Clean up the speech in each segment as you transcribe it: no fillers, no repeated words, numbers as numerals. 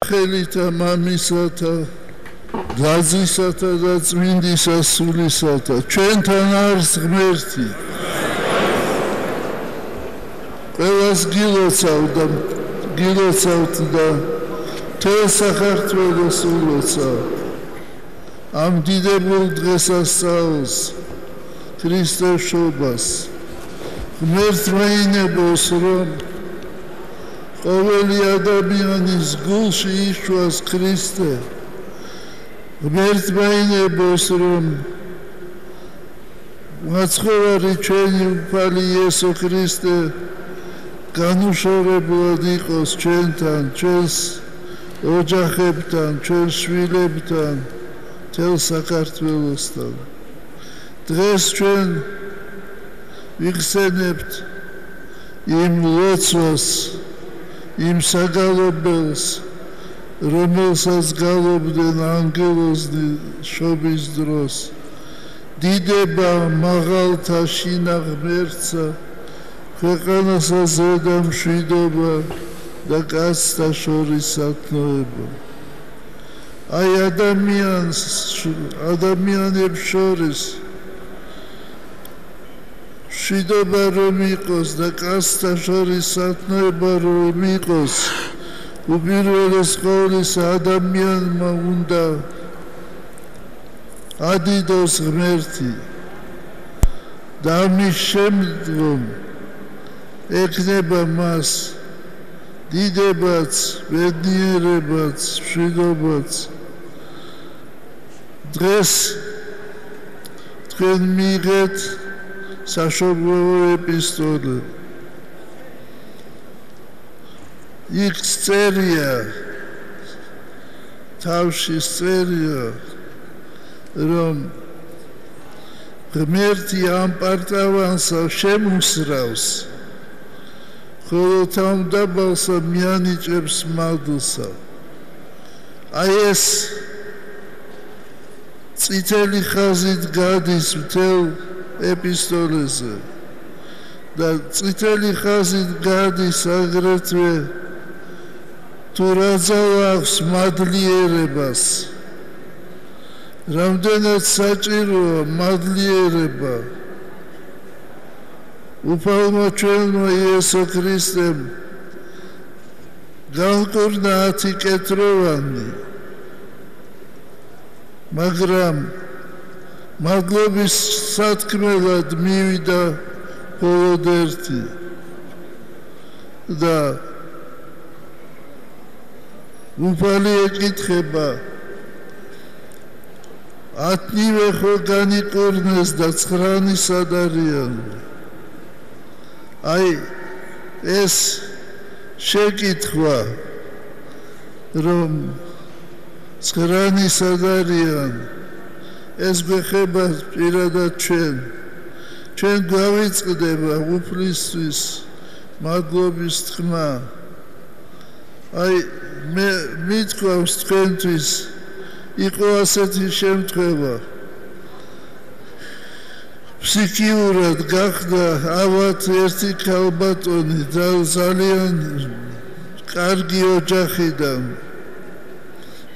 ხელითა მამისათა დაზისათა და წმინდისა სულისათა ჩვენთან არის ღმერთი ყველას გილოცავთ და თელ საქართველოს ულოცავ ამ დიდებულ დღესასწაულს ქრისტეს შობას ღმერთმა ინებოს რომ ყოველი ადამიანის გულში იშვას ქრისტე ღმერთმა ინებოს რომ მაცხოვარი ჩვენი უფალი იესო ქრისტე განუშორებლად იყოს ჩვენთან, ჩვენს ოჯახებთან, ჩვენს შვილებთან, მთელ საქართველოსთან. დღეს ჩვენ ვიხსენებთ იმ ლოცვას, იმ საგალობელს, რომელსაც გალობდნენ ანგელოზი შობის დროს. დიდება მაღალთა შინა ღმერთსა ქვეყანასა ზედა მშვიდობა და კაცთა შორის სათნოება. აი ადამიანებს შორის მშვიდობა რომ იყოს და კაცთა შორის სათნოება რომ იყოს, უპირველეს ყოვლისა ადამიანმა უნდა ადიდოს ღმერთი და ამის შემდგომ ეკნება მას დიდებაც, ბედნიერებაც, მშვიდობაც. დღეს თქვენ მიიღეთ საშობლო ეპისტოლე. იქ წერია, თავში წერია, რომ ღმერთი ამ პარტავანსა შემუსრავს, ხოლო თავმდაბალსა მიანიჭებს მადლსა. აი ეს წითელი ხაზით გადის მთელ ეპისტოლეზე და წითელი ხაზით გადის აგრეთვე თუ რა ძალა აქვს მადლიერებას. რამდენად საჭიროა მადლიერება უფალმა ჩვენმა იესო ქრისტემ განკურნა 10 კეთროვანი, მაგრამ მადლობის სათქმელად მივიდა მხოლოდ ერთი და უფალი ეკითხება 10 ხო განიკურნეს და 9 სად არიან? აი ეს შეკითხვა რომ 9 სად არიან ეს გვეხება პირადად ჩვენ გვავიწყდება უფლისთვის მადლობის თქმა. აი მე მithქვავს თქვენთვის იყო ასეთი შემთხვევა ფსიქიურად გახდა ავად ერთი ქალბატონი და ძალიან კარგი ოჯახიდან,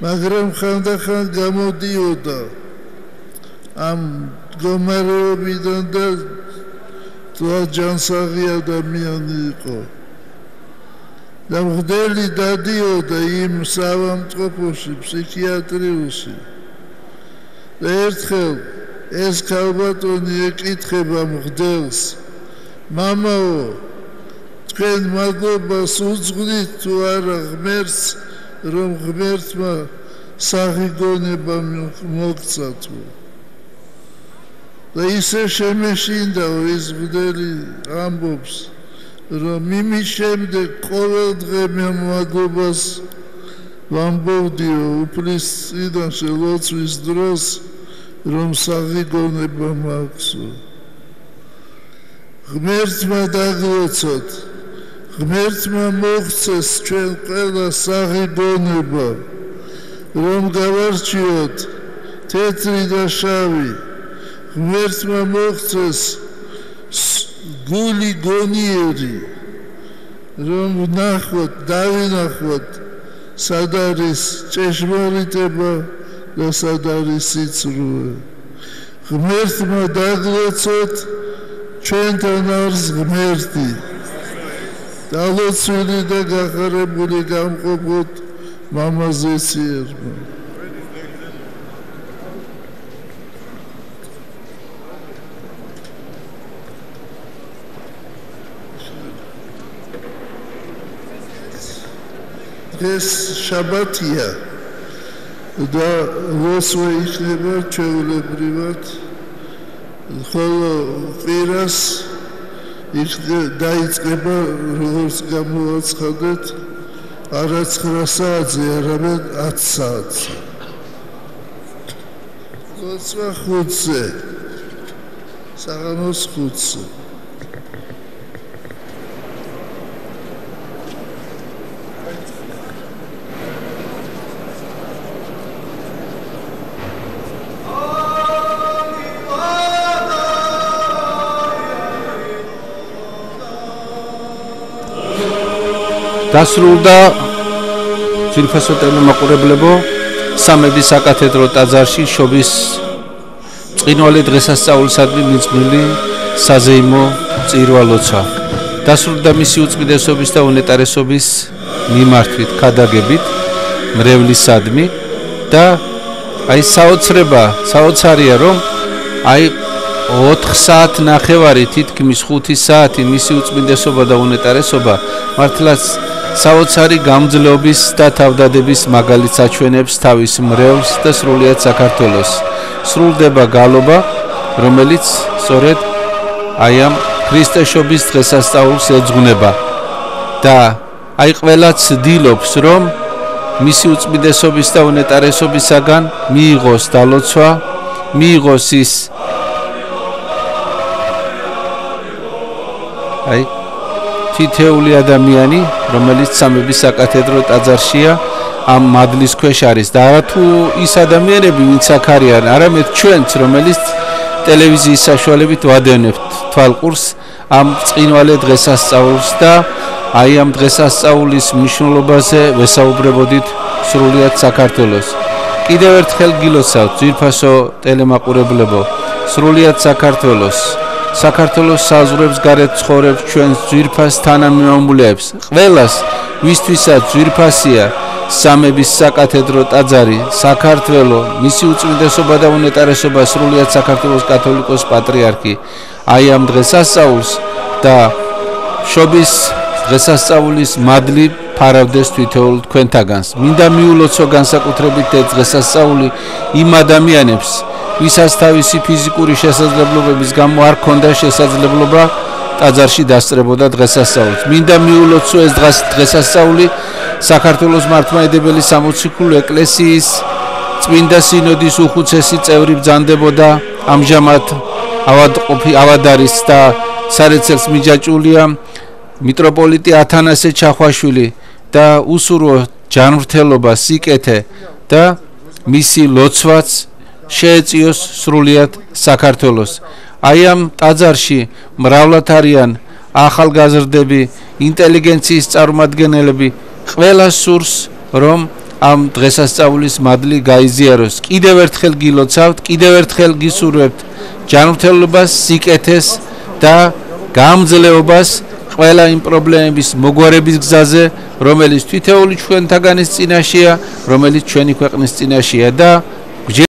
მაგრამ ხანდახან გამოდიოდა ამ მდგომარეობიდან და ჯანსაღი ადამიანი იყო და მღვდელი დადიოდა იმ საავადმყოფოში ფსიქიატრიულში და ერთხელ ეს ქალბატონი ეკითხება მღვდელს, მამაო, თქვენ მადლობას უძღვნით თუ არა ღმერთს, რომ ღმერთმა სახი გონება მოგცა თუ. და ისე შემეშინდაო ის მღვდელი ამბობს, რომ იმის შემდეგ ყოველ დღე მე მადლობას ვამბობდიო უფლის წინაშე ლოცვის დროს, რომ სახი გონება მაქვს. ღმერთმა დაგლოცოთ, ღმერთმა მოგცეს ჩვენ ყველა სახი გონება, რომ გავარჩიოთ თეთრი და შავი. ღმერთმა მოგცეს გული გონიერი, რომ ვნახოთ, დავინახოთ სად არის ჭეშმარიტება და სად არის სიცრუე. ღმერთმა დაგლოცოთ, ჩვენთან არის ღმერთი. დალოცვილი და გახარებული გამყოფოთ მამაზე ციერმა. ეს შაბათია და ლოცვა იქნება ჩვეულებრივად, ხოლო კვირას დაიწყება, როგორც გამოაცხადეთ, არა 9 საათზე, არამედ 10 საათზე. ლოცვა 5-ზე, საღამოს 5-ზე. დასრულდა ძვირფასო ტელემაყურებლებო სამების საკათედრო ტაძარში შობის წინვალე დღესასწაულისადმი მიძღვნილი საზეიმო წირვა ლოცვა. დასრულდა მისი უწმიდესობის და უნეტარესობის მიმართვით ქადაგებით მრევლისადმი და აი საოცარია რომ აი 4 საათ ნახევარი თითქმის 5 საათი მისი უწმიდესობა და უნეტარესობა მართლაც საოცარი გამძლეობის და თავდადების მაგალითს აჩვენებს თავის მრევლს და სრულიად საქართველოს. სრულდება გალობა, რომელიც სწორედ აი ამ ქრისტეშობის დღესასწაულს ეძღვნება და აი ყველა ცდილობს რომ მისი უწმიდესობის და უნეტარესობისაგან მიიღოს დალოცვა, მიიღოს ის აი თითეული ადამიანი, რომელიც სამების საკათედრო ტაძარშია, ამ მადლის ქვეშ არის და არა თუ ის ადამიანები, ვინც აქ არიან, არამედ ჩვენც, რომელიც ტელევიზიის საშუალებით ვადევნებთ თვალყურს ამ წინვალე დღესასწაულს და აი ამ დღესასწაულის მნიშვნელობაზე ვესაუბრებოდით სრულიად საქართველოს. კიდევ ერთხელ გილოცავთ ძვირფასო ტელემაყურებლებო, სრულიად საქართველოს საზღვრებს გარეთ ცხოვრებს ჩვენს ძვირფას თანამემამულეებს, ყველას, ვისთვისაც ძვირფასია სამების საკათედრო ტაძარი, საქართველო, მისი უწმიდესობა და უნეტარესობა სრულიად საქართველოს კათოლიკოს პატრიარქი, აი ამ დღესასწაულს და შობის დღესასწაულის მადლი ფარავდეს თითოეულ თქვენთაგანს. მინდა მიულოცო განსაკუთრებით ეს დღესასწაული იმ ადამიანებს, ვისაც თავისი ფიზიკური შესაძლებლობების გამო არ ჰქონდა შესაძლებლობა ტაძარში დასწრებოდა დღესასწაულს. მინდა მიულოცო ეს დღესასწაული საქართველოს მართლმადიდებელი სამოციქულო ეკლესიის წმინდა სინოდის უხუცესი წევრი ბრძანდებოდა ამჟამად ავადარის და სარეცელს მიჯაჭულია მიტროპოლიტი ათანასე ჩახვაშვილი და უსურვო ჯანმრთელობა, სიკეთე და მისი ლოცვაც შეეწიოს სრულიად საქართველოს. აი ამ ტაძარში მრავლად არიან ახალგაზრდები, ინტელიგენციის წარმომადგენლები, ყველა სურს რომ ამ დღესასწაულის მადლი გაიზიაროს. კიდევ ერთხელ გილოცავთ, კიდევ ერთხელ გისურვებთ ჯანმრთელობას, სიკეთეს და გამძლეობას ყველა იმ პრობლემების მოგვარების გზაზე, რომელიც თითოეული ჩვენთაგანის წინაშეა, რომელიც ჩვენი ქვეყნის წინაშეა და